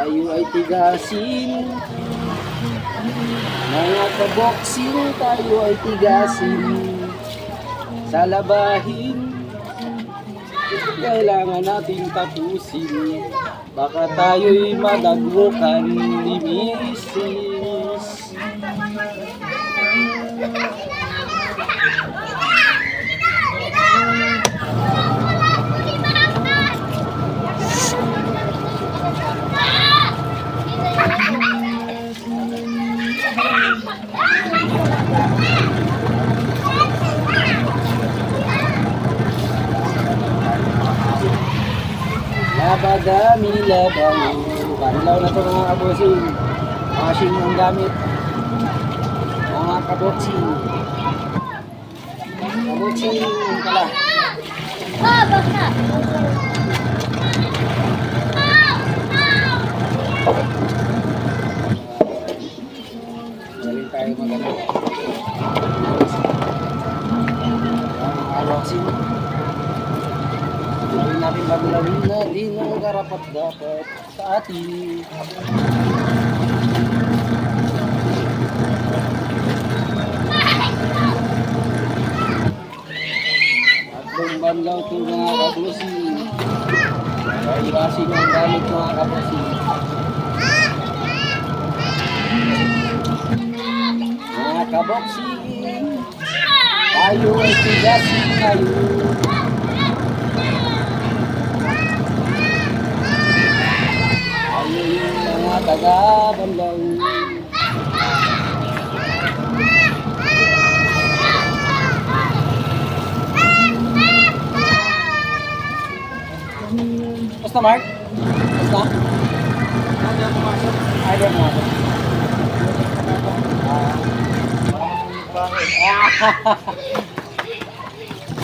tayo ay tigasin. Mga kaboksing, tayo ay tigasin. Sa labahin, kailangan natin tapusin. Baka tayo'y madagwakan ni Mrs. Labadami, labang panlaw na ito mga kabosing. Washing ang gamit. Mga kaboksing. Kaboksing pala. Basta! Galing tayo maganda. Mga kaboksing. Gawin natin baglawin na din ang karapat-dapat sa atin. Tatlong banlaw ito mga kaboksing. Iwasin ang gamit mga kaboksing. Mga kaboksing, tayo ay tigasin ngayon. Tayo yung mga taga-banlaw. Basta Mark? Basta? Ayaw pumasok. Ayaw pumasok.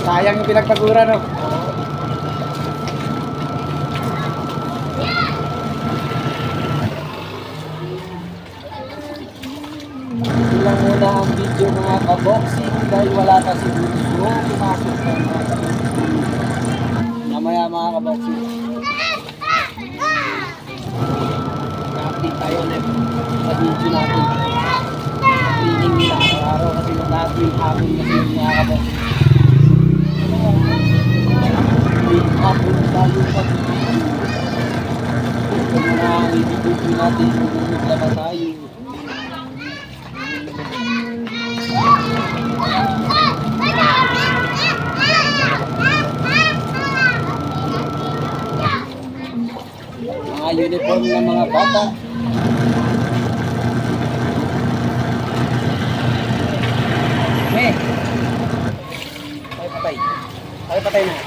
Sayang yung pinagpagura, no? Ilang muna ang video mga kaboksing dahil wala kasi gusto pumasok ng mga kaboksing. Mamaya mga kaboksing. Na-update tayo ulit sa video natin. Feeling nila araw kasi natin hapon kasi yung mga kaboksing. Hapon tayo pag-video. Ito muna ang i-video natin kung maglaba tayo. Mga uniform ng mga bata. Tayo patay. Tayo patay na.